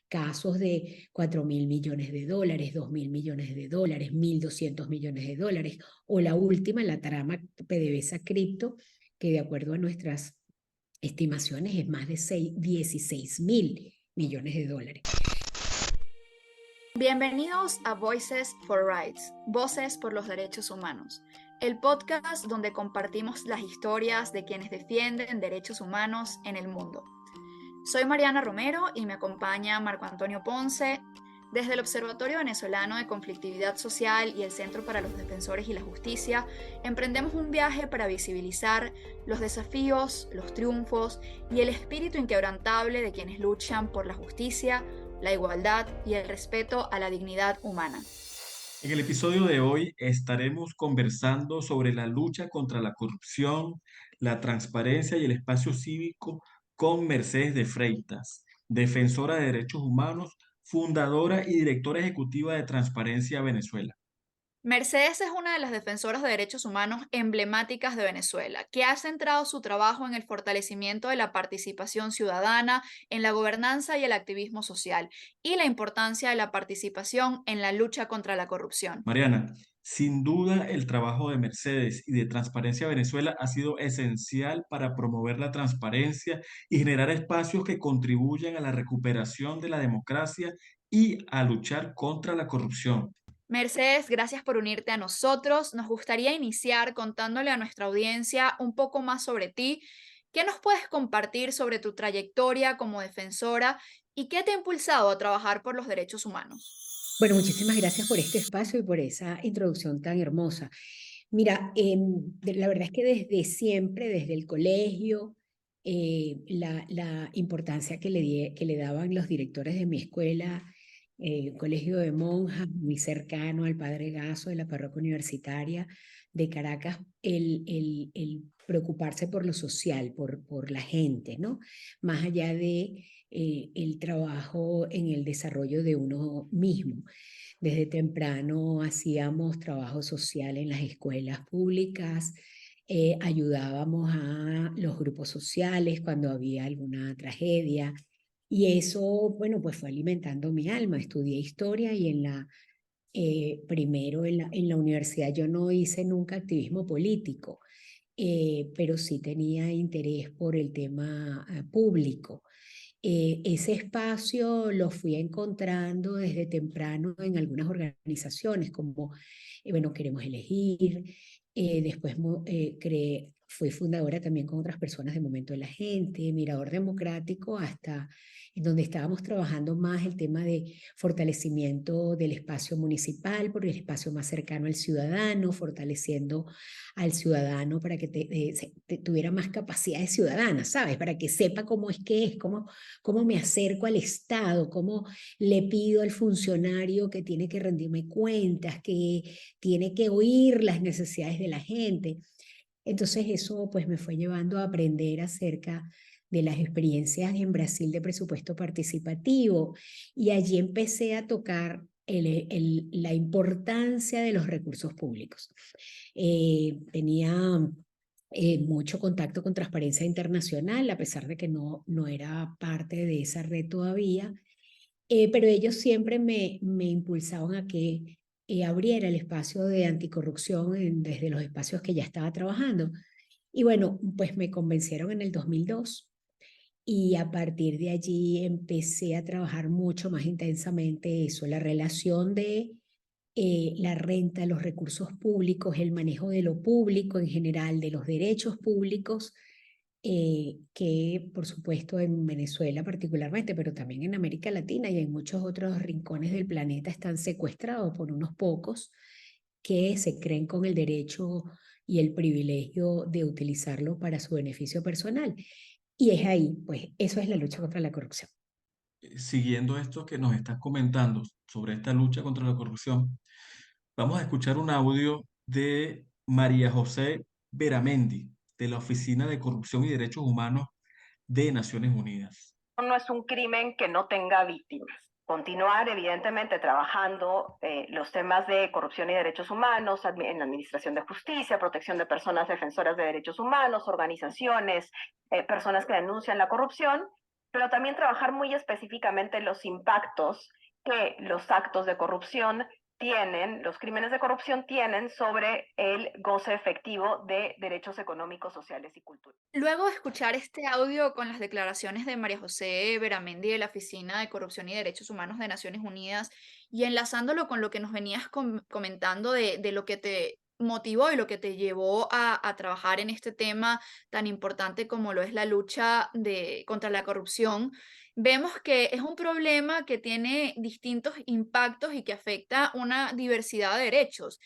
casos de 4.000 millones de dólares, 2.000 millones de dólares, 1.200 millones de dólares, o la última, la trama PDVSA Cripto, que de acuerdo a nuestras estimaciones es más de 16.000 millones de dólares. Bienvenidos a Voices for Rights, Voces por los Derechos Humanos, el podcast donde compartimos las historias de quienes defienden derechos humanos en el mundo. Soy Mariana Romero y me acompaña Marco Antonio Ponce. Desde el Observatorio Venezolano de Conflictividad Social y el Centro para los Defensores y la Justicia, emprendemos un viaje para visibilizar los desafíos, los triunfos y el espíritu inquebrantable de quienes luchan por la justicia, la igualdad y el respeto a la dignidad humana. En el episodio de hoy estaremos conversando sobre la lucha contra la corrupción, la transparencia y el espacio cívico con Mercedes de Freitas, defensora de derechos humanos, fundadora y directora ejecutiva de Transparencia Venezuela. Mercedes es una de las defensoras de derechos humanos emblemáticas de Venezuela, que ha centrado su trabajo en el fortalecimiento de la participación ciudadana, en la gobernanza y el activismo social, y la importancia de la participación en la lucha contra la corrupción. Mariana, sin duda el trabajo de Mercedes y de Transparencia Venezuela ha sido esencial para promover la transparencia y generar espacios que contribuyan a la recuperación de la democracia y a luchar contra la corrupción. Mercedes, gracias por unirte a nosotros. Nos gustaría iniciar contándole a nuestra audiencia un poco más sobre ti. ¿Qué nos puedes compartir sobre tu trayectoria como defensora y qué te ha impulsado a trabajar por los derechos humanos? Bueno, muchísimas gracias por este espacio y por esa introducción tan hermosa. Mira, la verdad es que desde siempre, desde el colegio, la importancia que le daban los directores de mi escuela, colegio de monjas, muy cercano al Padre Gaso de la parroquia universitaria de Caracas, el preocuparse por lo social, por la gente, ¿no? Más allá de el trabajo en el desarrollo de uno mismo. Desde temprano hacíamos trabajo social en las escuelas públicas, ayudábamos a los grupos sociales cuando había alguna tragedia, y eso, bueno, pues fue alimentando mi alma. Estudié historia y primero en la universidad yo no hice nunca activismo político, pero sí tenía interés por el tema público. Ese espacio lo fui encontrando desde temprano en algunas organizaciones como, bueno, Queremos Elegir. Después fui fundadora también con otras personas de Momento de la Gente, Mirador Democrático, hasta en donde estábamos trabajando más el tema de fortalecimiento del espacio municipal, por el espacio más cercano al ciudadano, fortaleciendo al ciudadano para que tuviera más capacidades ciudadanas, ¿sabes? Para que sepa cómo es que es, cómo me acerco al Estado, cómo le pido al funcionario que tiene que rendirme cuentas, que tiene que oír las necesidades de la gente. Entonces eso pues me fue llevando a aprender acerca de las experiencias en Brasil de presupuesto participativo, y allí empecé a tocar la importancia de los recursos públicos. Tenía mucho contacto con Transparencia Internacional, a pesar de que no era parte de esa red todavía, pero ellos siempre me impulsaban a que abriera el espacio de anticorrupción desde los espacios que ya estaba trabajando. Y bueno, pues me convencieron en el 2002, y a partir de allí empecé a trabajar mucho más intensamente eso, la relación de la renta, los recursos públicos, el manejo de lo público en general, de los derechos públicos, que por supuesto en Venezuela particularmente, pero también en América Latina y en muchos otros rincones del planeta, están secuestrados por unos pocos que se creen con el derecho y el privilegio de utilizarlo para su beneficio personal. Y es ahí, pues eso es la lucha contra la corrupción. Siguiendo esto que nos estás comentando sobre esta lucha contra la corrupción, vamos a escuchar un audio de María José Beramendi, de la Oficina de Corrupción y Derechos Humanos de Naciones Unidas. No es un crimen que no tenga víctimas. Continuar, evidentemente, trabajando los temas de corrupción y derechos humanos en la administración de justicia, protección de personas defensoras de derechos humanos, organizaciones, personas que denuncian la corrupción, pero también trabajar muy específicamente los impactos que los actos de corrupción tienen, los crímenes de corrupción tienen sobre el goce efectivo de derechos económicos, sociales y culturales. Luego de escuchar este audio con las declaraciones de María José Beramendi de la Oficina de Corrupción y Derechos Humanos de Naciones Unidas y enlazándolo con lo que nos venías comentando de lo que te motivó y lo que te llevó a trabajar en este tema tan importante como lo es la lucha contra la corrupción, vemos que es un problema que tiene distintos impactos y que afecta una diversidad de derechos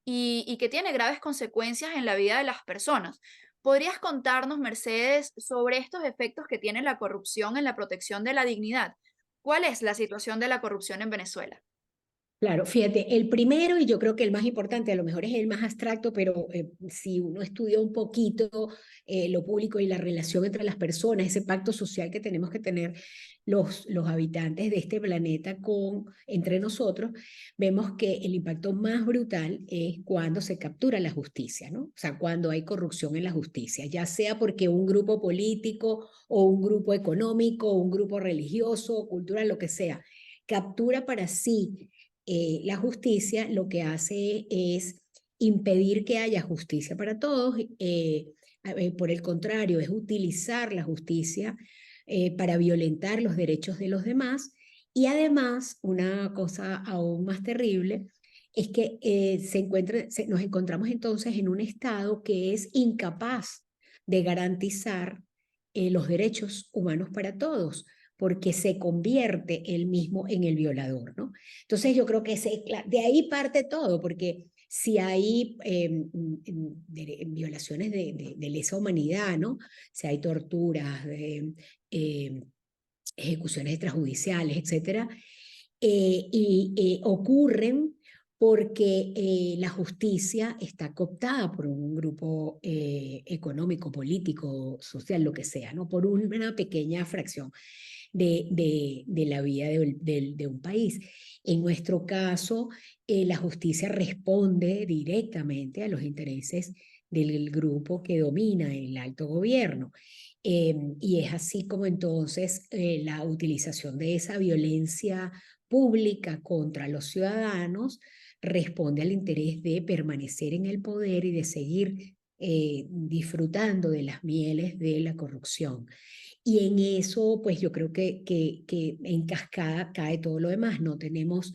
y que tiene graves consecuencias en la vida de las personas. ¿Podrías contarnos, Mercedes, sobre estos efectos que tiene la corrupción en la protección de la dignidad? ¿Cuál es la situación de la corrupción en Venezuela? Claro, fíjate, el primero y yo creo que el más importante, a lo mejor es el más abstracto, pero si uno estudia un poquito lo público y la relación entre las personas, ese pacto social que tenemos que tener los habitantes de este planeta entre nosotros, vemos que el impacto más brutal es cuando se captura la justicia, ¿no? O sea, cuando hay corrupción en la justicia, ya sea porque un grupo político o un grupo económico o un grupo religioso, cultural, lo que sea, captura para sí la justicia, lo que hace es impedir que haya justicia para todos. Por el contrario, es utilizar la justicia para violentar los derechos de los demás. Y además, una cosa aún más terrible es que nos encontramos entonces en un estado que es incapaz de garantizar los derechos humanos para todos, porque se convierte él mismo en el violador, ¿no? Entonces yo creo que de ahí parte todo, porque si hay violaciones de lesa humanidad, ¿no? Si hay torturas, ejecuciones extrajudiciales, etcétera, ocurren porque la justicia está cooptada por un grupo económico, político, social, lo que sea, ¿no? Por una pequeña fracción de la vida de un país. En nuestro caso, la justicia responde directamente a los intereses del grupo que domina el alto gobierno. Y es así como entonces la utilización de esa violencia pública contra los ciudadanos responde al interés de permanecer en el poder y de seguir disfrutando de las mieles de la corrupción. Y en eso, pues yo creo que en cascada cae todo lo demás. No tenemos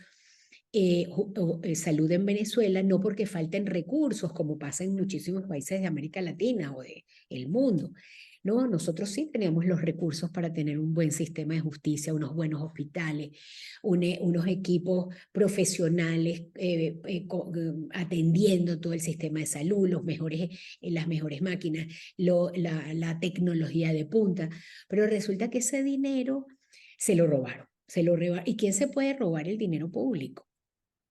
salud en Venezuela, no porque falten recursos, como pasa en muchísimos países de América Latina o del mundo. No, nosotros sí tenemos los recursos para tener un buen sistema de justicia, unos buenos hospitales, unos equipos profesionales atendiendo todo el sistema de salud, las mejores máquinas, la tecnología de punta. Pero resulta que ese dinero se lo robaron. ¿Y quién se puede robar el dinero público?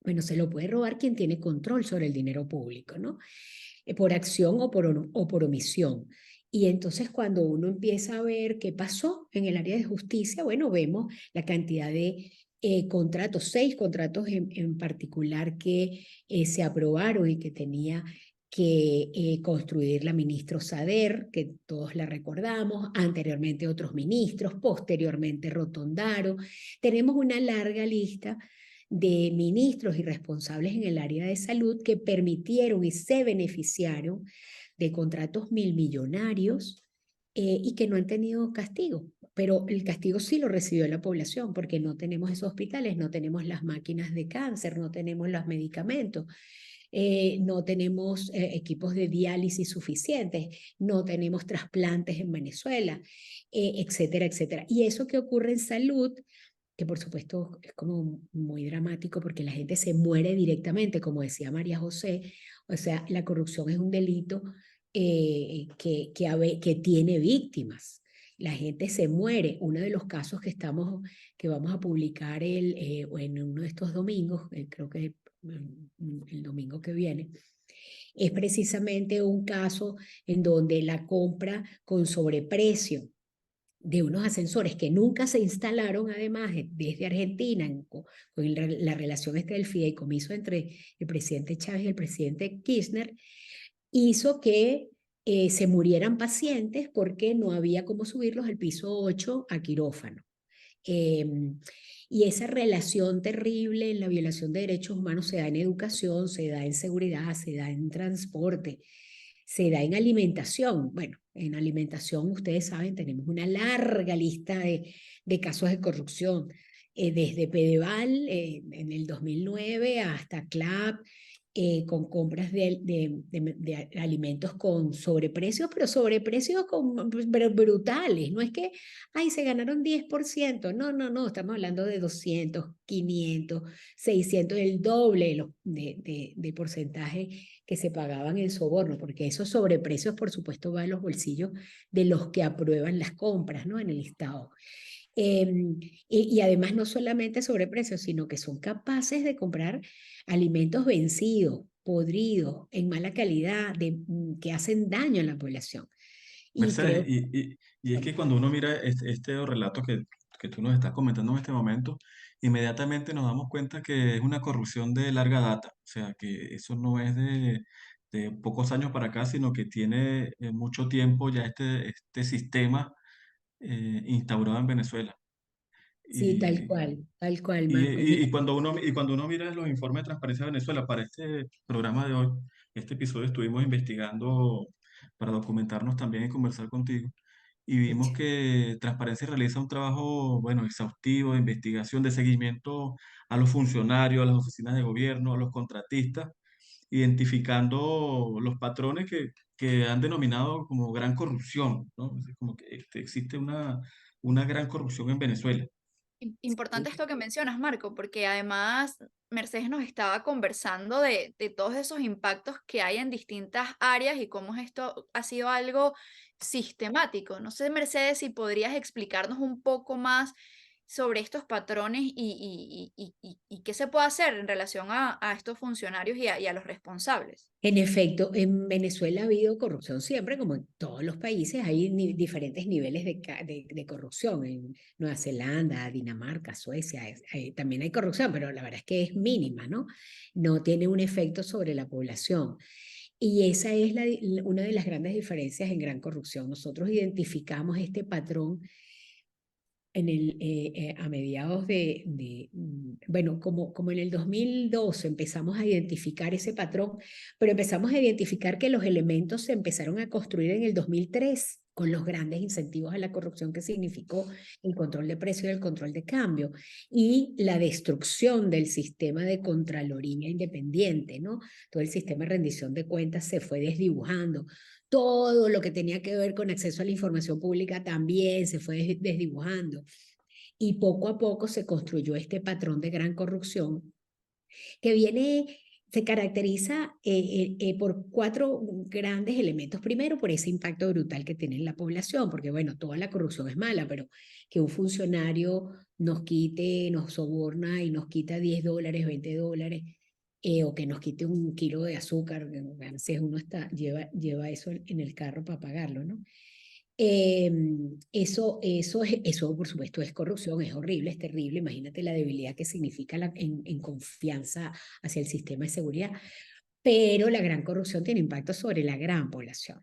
Bueno, se lo puede robar quien tiene control sobre el dinero público, ¿no? Por acción o por omisión. Y entonces cuando uno empieza a ver qué pasó en el área de justicia, bueno, vemos la cantidad de contratos, 6 contratos en particular que se aprobaron y que tenía que construir la ministra Sader, que todos la recordamos, anteriormente otros ministros, posteriormente Rotondaro. Tenemos una larga lista de ministros y responsables en el área de salud que permitieron y se beneficiaron de contratos milmillonarios y que no han tenido castigo. Pero el castigo sí lo recibió la población porque no tenemos esos hospitales, no tenemos las máquinas de cáncer, no tenemos los medicamentos. No tenemos equipos de diálisis suficientes, no tenemos trasplantes en Venezuela, etcétera, etcétera. Y eso que ocurre en salud, que por supuesto es como muy dramático porque la gente se muere directamente, como decía María José, o sea, la corrupción es un delito que tiene víctimas. La gente se muere. Uno de los casos que vamos a publicar en uno de estos domingos, creo que el domingo que viene, es precisamente un caso en donde la compra con sobreprecio de unos ascensores que nunca se instalaron, además, desde Argentina, con la relación entre el fideicomiso entre el presidente Chávez y el presidente Kirchner, hizo que se murieran pacientes porque no había cómo subirlos al piso 8 a quirófano. Y esa relación terrible en la violación de derechos humanos se da en educación, se da en seguridad, se da en transporte, se da en alimentación. Bueno, en alimentación, ustedes saben, tenemos una larga lista de casos de corrupción, desde Pedeval en el 2009 hasta CLAP, con compras de alimentos con sobreprecios, pero sobreprecios pero brutales. No es que, ay, se ganaron 10%. No, no, no, estamos hablando de 200, 500, 600, el doble de porcentaje que se pagaban el soborno, porque esos sobreprecios, por supuesto, van a los bolsillos de los que aprueban las compras, ¿no? En el Estado. Y además no solamente sobreprecios, sino que son capaces de comprar alimentos vencidos, podridos, en mala calidad, que hacen daño a la población. Y Mercedes, creo y es que cuando uno mira este relato que tú nos estás comentando en este momento, inmediatamente nos damos cuenta que es una corrupción de larga data, o sea, que eso no es de pocos años para acá, sino que tiene mucho tiempo ya este sistema instaurado en Venezuela. sí, Y, tal cual, y, Marco. y, y cuando uno mira los informes de Transparencia de Venezuela para este programa de hoy, este episodio estuvimos investigando para documentarnos también y conversar contigo. Y vimos que Transparencia realiza un trabajo, bueno, exhaustivo de investigación, de seguimiento a los funcionarios, a las oficinas de gobierno, a los contratistas, identificando los patrones que han denominado como gran corrupción, ¿no? Es como que existe una gran corrupción en Venezuela. Importante esto que mencionas, Marco, porque además Mercedes nos estaba conversando de todos esos impactos que hay en distintas áreas y cómo esto ha sido algo sistemático. No sé, Mercedes, si podrías explicarnos un poco más sobre estos patrones y qué se puede hacer en relación a estos funcionarios y a los responsables. En efecto, en Venezuela ha habido corrupción siempre, como en todos los países, hay diferentes niveles de corrupción. En Nueva Zelanda, Dinamarca, Suecia, también hay corrupción, pero la verdad es que es mínima, ¿no? No tiene un efecto sobre la población. Y esa es una de las grandes diferencias en gran corrupción. Nosotros identificamos este patrón a mediados bueno, como en el 2012 empezamos a identificar ese patrón, pero empezamos a identificar que los elementos se empezaron a construir en el 2003 con los grandes incentivos a la corrupción que significó el control de precio y el control de cambio y la destrucción del sistema de contraloría independiente, ¿no? Todo el sistema de rendición de cuentas se fue desdibujando. Todo lo que tenía que ver con acceso a la información pública también se fue desdibujando. Y poco a poco se construyó este patrón de gran corrupción que se caracteriza por cuatro grandes elementos. Primero, por ese impacto brutal que tiene en la población, porque bueno, toda la corrupción es mala, pero que un funcionario nos soborna y nos quita $10, $20, o que nos quite un kilo de azúcar, a veces uno lleva eso en el carro para pagarlo, ¿no? Eso, por supuesto, es corrupción, es horrible, es terrible. Imagínate la debilidad que significa en confianza hacia el sistema de seguridad. Pero la gran corrupción tiene impacto sobre la gran población,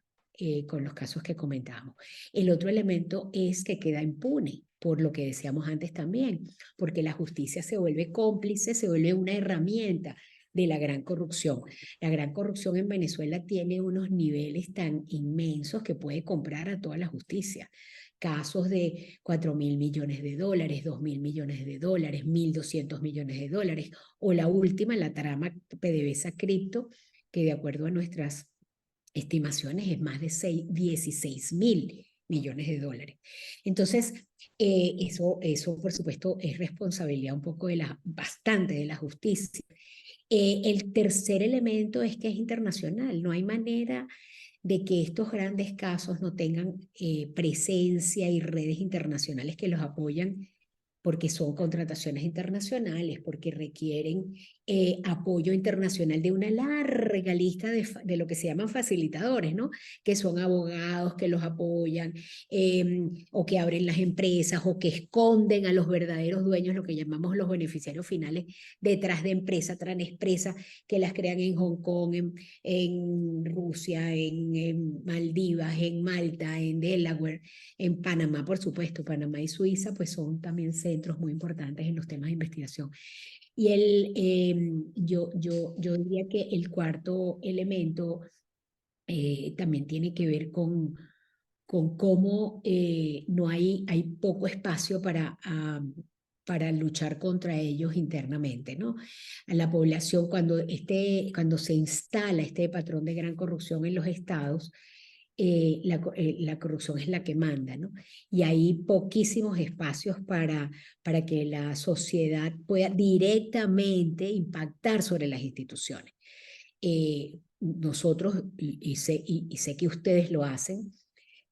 con los casos que comentábamos. El otro elemento es que queda impune, por lo que decíamos antes también, porque la justicia se vuelve cómplice, se vuelve una herramienta de la gran corrupción. La gran corrupción en Venezuela tiene unos niveles tan inmensos que puede comprar a toda la justicia. Casos de 4.000 millones de dólares, 2.000 millones de dólares, 1.200 millones de dólares, o la última, la trama PDVSA Cripto, que de acuerdo a nuestras estimaciones es más de 16.000 millones de dólares. Entonces, eso por supuesto es responsabilidad un poco bastante de la justicia. El tercer elemento es que es internacional, no hay manera de que estos grandes casos no tengan presencia y redes internacionales que los apoyan porque son contrataciones internacionales, porque requieren apoyo internacional de una larga lista de lo que se llaman facilitadores, ¿no? Que son abogados que los apoyan, o que abren las empresas, o que esconden a los verdaderos dueños, lo que llamamos los beneficiarios finales, detrás de empresas, transpresas, que las crean en Hong Kong, en Rusia, en Maldivas, en Malta, en Delaware, en Panamá, por supuesto. Panamá y Suiza pues son también centros muy importantes en los temas de investigación. Y yo diría que el cuarto elemento también tiene que ver con cómo no hay poco espacio para luchar contra ellos internamente, ¿no? A la población, cuando se instala este patrón de gran corrupción en los estados, la corrupción es la que manda, ¿no? Y hay poquísimos espacios para que la sociedad pueda directamente impactar sobre las instituciones. Nosotros, y sé que ustedes lo hacen,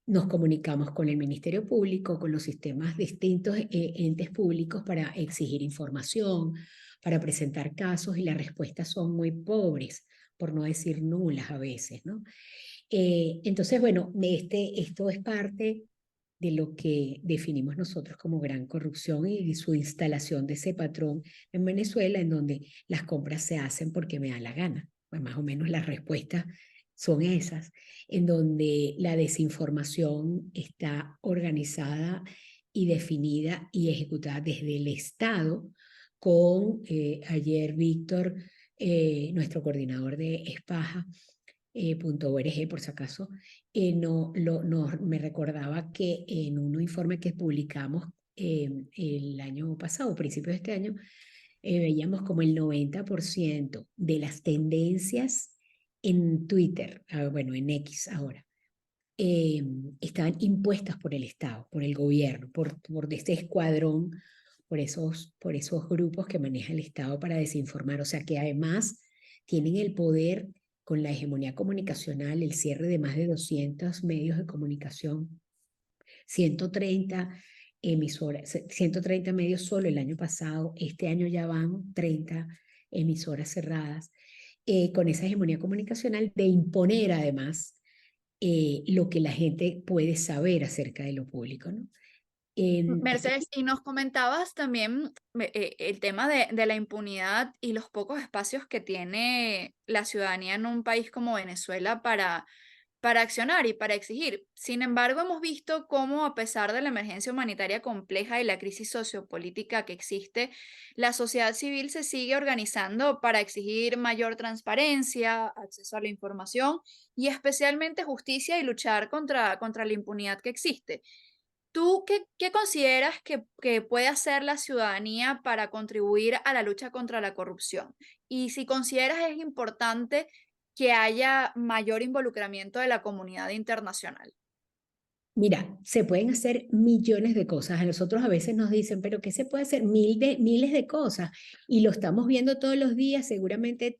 nos comunicamos con el Ministerio Público, con los sistemas distintos entes públicos para exigir información, para presentar casos, y las respuestas son muy pobres, por no decir nulas a veces, ¿no? Entonces, bueno, esto es parte de lo que definimos nosotros como gran corrupción y su instalación de ese patrón en Venezuela, en donde las compras se hacen porque me da la gana. Pues más o menos las respuestas son esas, en donde la desinformación está organizada y definida y ejecutada desde el Estado, con ayer Víctor, nuestro coordinador de Espaja, .org, por si acaso, me recordaba que en un informe que publicamos el año pasado, principios de este año, veíamos como el 90% de las tendencias en Twitter, bueno, en X ahora, estaban impuestas por el Estado, por el gobierno, por este escuadrón, por esos grupos que maneja el Estado para desinformar. O sea que además tienen el poder, con la hegemonía comunicacional, el cierre de más de 200 medios de comunicación, 130 emisoras, 130 medios solo el año pasado. Este año ya van 30 emisoras cerradas, con esa hegemonía comunicacional de imponer además lo que la gente puede saber acerca de lo público, ¿no? Mercedes, y nos comentabas también el tema de la impunidad y los pocos espacios que tiene la ciudadanía en un país como Venezuela para accionar y para exigir. Sin embargo, hemos visto cómo, a pesar de la emergencia humanitaria compleja y la crisis sociopolítica que existe, la sociedad civil se sigue organizando para exigir mayor transparencia, acceso a la información y especialmente justicia, y luchar contra la impunidad que existe. ¿Tú qué consideras que puede hacer la ciudadanía para contribuir a la lucha contra la corrupción? Y si consideras es importante que haya mayor involucramiento de la comunidad internacional. Mira, se pueden hacer millones de cosas. A nosotros a veces nos dicen, pero ¿qué se puede hacer? Miles de cosas. Y lo estamos viendo todos los días. Seguramente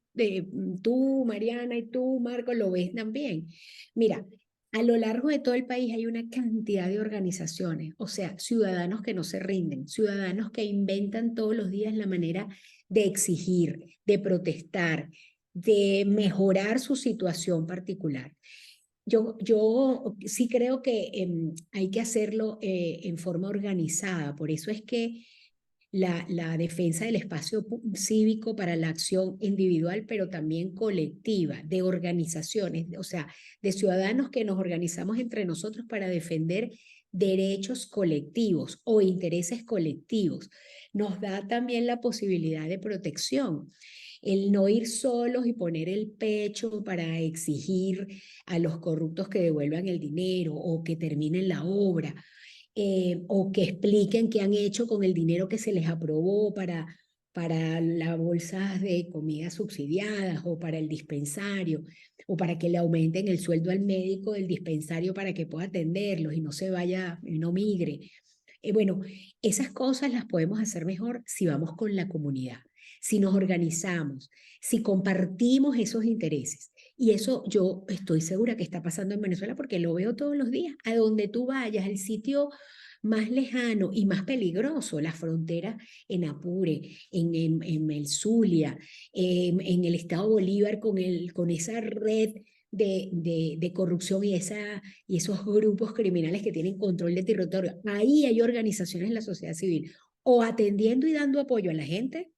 tú, Mariana, y tú, Marco, lo ves también. Mira, a lo largo de todo el país hay una cantidad de organizaciones, o sea, ciudadanos que no se rinden, ciudadanos que inventan todos los días la manera de exigir, de protestar, de mejorar su situación particular. Yo sí creo que hay que hacerlo en forma organizada. Por eso es que la defensa del espacio cívico para la acción individual, pero también colectiva, de organizaciones, o sea, de ciudadanos que nos organizamos entre nosotros para defender derechos colectivos o intereses colectivos, nos da también la posibilidad de protección. El no ir solos y poner el pecho para exigir a los corruptos que devuelvan el dinero o que terminen la obra, o que expliquen qué han hecho con el dinero que se les aprobó para las bolsas de comida subsidiadas o para el dispensario, o para que le aumenten el sueldo al médico del dispensario para que pueda atenderlos y no se vaya y no migre. Bueno, esas cosas las podemos hacer mejor si vamos con la comunidad, si nos organizamos, si compartimos esos intereses. Y eso yo estoy segura que está pasando en Venezuela porque lo veo todos los días. A donde tú vayas, al sitio más lejano y más peligroso, la frontera en Apure, en el Zulia, en el estado Bolívar con esa red de corrupción y esos grupos criminales que tienen control de territorio. Ahí hay organizaciones de la sociedad civil o atendiendo y dando apoyo a la gente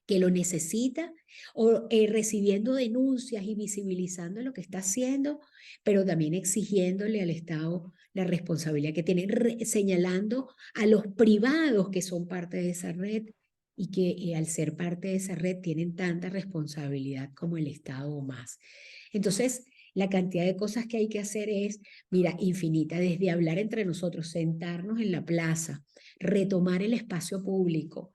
que lo necesita, o recibiendo denuncias y visibilizando lo que está haciendo, pero también exigiéndole al Estado la responsabilidad que tiene, señalando a los privados que son parte de esa red y que al ser parte de esa red tienen tanta responsabilidad como el Estado o más. Entonces, la cantidad de cosas que hay que hacer es, mira, infinita, desde hablar entre nosotros, sentarnos en la plaza, retomar el espacio público,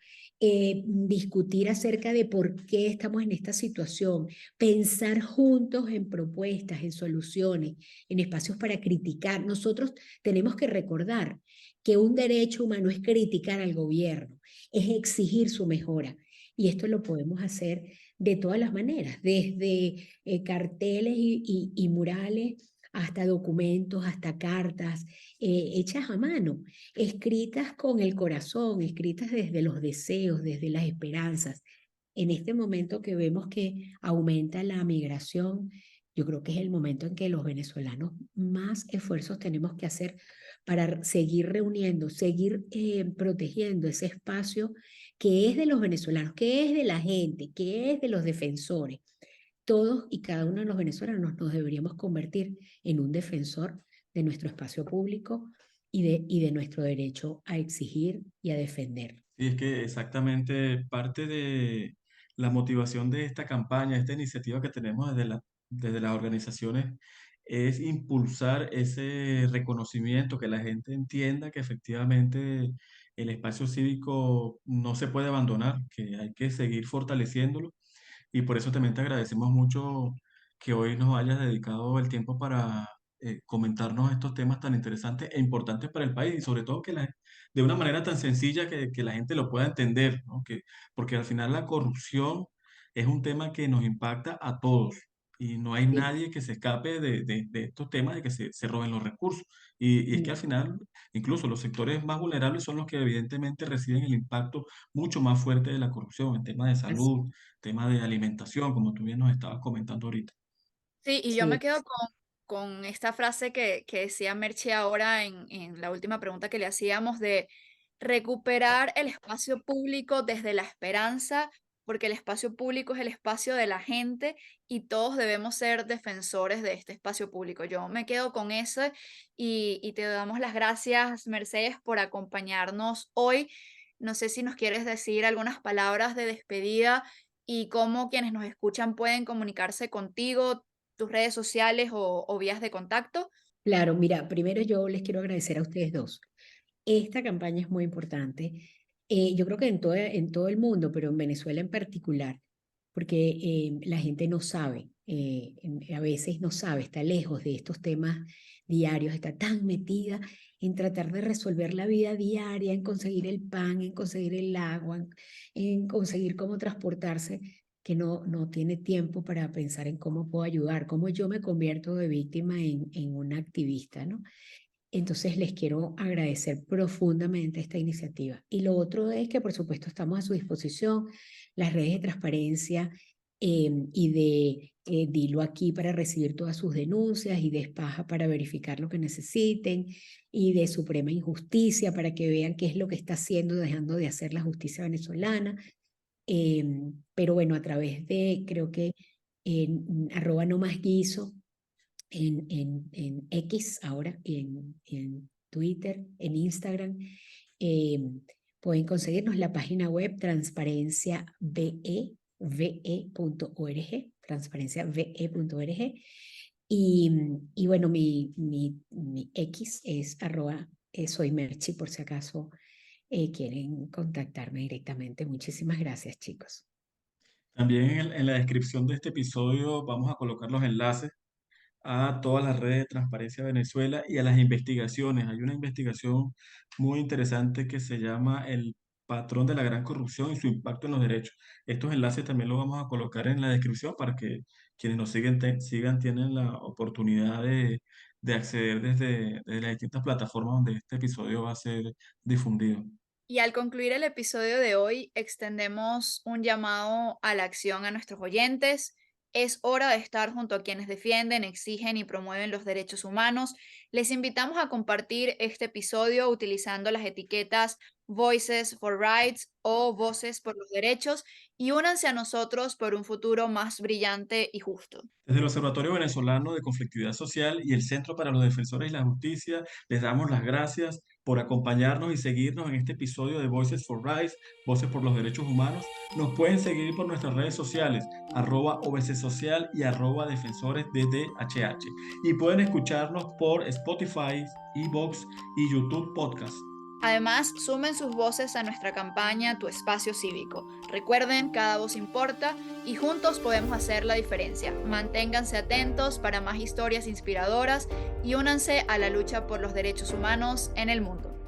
discutir acerca de por qué estamos en esta situación, pensar juntos en propuestas, en soluciones, en espacios para criticar. Nosotros tenemos que recordar que un derecho humano es criticar al gobierno, es exigir su mejora. Y esto lo podemos hacer de todas las maneras, desde carteles y murales hasta documentos, hasta cartas hechas a mano, escritas con el corazón, escritas desde los deseos, desde las esperanzas. En este momento que vemos que aumenta la migración, yo creo que es el momento en que los venezolanos más esfuerzos tenemos que hacer para seguir reuniendo, seguir protegiendo ese espacio que es de los venezolanos, que es de la gente, que es de los defensores. Todos y cada uno de los venezolanos nos deberíamos convertir en un defensor de nuestro espacio público y de nuestro derecho a exigir y a defender. Y es que exactamente parte de la motivación de esta campaña, esta iniciativa que tenemos desde las organizaciones, es impulsar ese reconocimiento, que la gente entienda que efectivamente el espacio cívico no se puede abandonar, que hay que seguir fortaleciéndolo. Y por eso también te agradecemos mucho que hoy nos hayas dedicado el tiempo para comentarnos estos temas tan interesantes e importantes para el país y sobre todo de una manera tan sencilla que la gente lo pueda entender, ¿no? Porque al final la corrupción es un tema que nos impacta a todos y no hay Sí. nadie que se escape de estos temas de que se roben los recursos. Y es que al Mm. final, incluso los sectores más vulnerables son los que evidentemente reciben el impacto mucho más fuerte de la corrupción en temas de Así, salud, tema de alimentación, como tú bien nos estabas comentando ahorita. Sí, y yo me sí, quedo con esta frase que decía Merche ahora en la última pregunta que le hacíamos de recuperar el espacio público desde la esperanza, porque el espacio público es el espacio de la gente y todos debemos ser defensores de este espacio público. Yo me quedo con eso y te damos las gracias, Mercedes, por acompañarnos hoy. No sé si nos quieres decir algunas palabras de despedida y cómo quienes nos escuchan pueden comunicarse contigo, tus redes sociales o vías de contacto. claro, mira, primero yo les quiero agradecer a ustedes dos. Esta campaña es muy importante. Yo creo que en todo el mundo, pero en Venezuela en particular, porque la gente no sabe, a veces no sabe, está lejos de estos temas diarios, está tan metida en tratar de resolver la vida diaria, en conseguir el pan, en conseguir el agua, en conseguir cómo transportarse, que no tiene tiempo para pensar en cómo puedo ayudar, cómo yo me convierto de víctima en una activista, ¿no? Entonces les quiero agradecer profundamente esta iniciativa. Y lo otro es que, por supuesto, estamos a su disposición, las redes de transparencia y de Dilo aquí para recibir todas sus denuncias y de Espaja para verificar lo que necesiten y de Suprema Injusticia para que vean qué es lo que está haciendo, dejando de hacer la justicia venezolana. Pero bueno, a través de, creo que en arroba no más guiso en X ahora, en Twitter, en Instagram. Eh, Pueden conseguirnos la página web transparenciave.org, transparenciave.org. Y bueno, mi X es arroba soy Merchi, por si acaso quieren contactarme directamente. Muchísimas gracias, chicos. También en la descripción de este episodio vamos a colocar los enlaces a todas las redes de Transparencia Venezuela y a las investigaciones. Hay una investigación muy interesante que se llama El patrón de la gran corrupción y su impacto en los derechos. Estos enlaces también los vamos a colocar en la descripción para que quienes nos sigan tienen la oportunidad de acceder desde las distintas plataformas donde este episodio va a ser difundido. Y al concluir el episodio de hoy, extendemos un llamado a la acción a nuestros oyentes. Es hora de estar junto a quienes defienden, exigen y promueven los derechos humanos. Les invitamos a compartir este episodio utilizando las etiquetas Voices for Rights o Voces por los Derechos y únanse a nosotros por un futuro más brillante y justo. Desde el Observatorio Venezolano de Conflictividad Social y el Centro para los Defensores de la Justicia, les damos las gracias por acompañarnos y seguirnos en este episodio de Voices for Rights, Voces por los Derechos Humanos. Nos pueden seguir por nuestras redes sociales, @OBCSocial y @DefensoresDDHH. Y pueden escucharnos por Spotify, iVoox y YouTube Podcast. Además, sumen sus voces a nuestra campaña Tu Espacio Cívico. Recuerden, cada voz importa y juntos podemos hacer la diferencia. Manténganse atentos para más historias inspiradoras y únanse a la lucha por los derechos humanos en el mundo.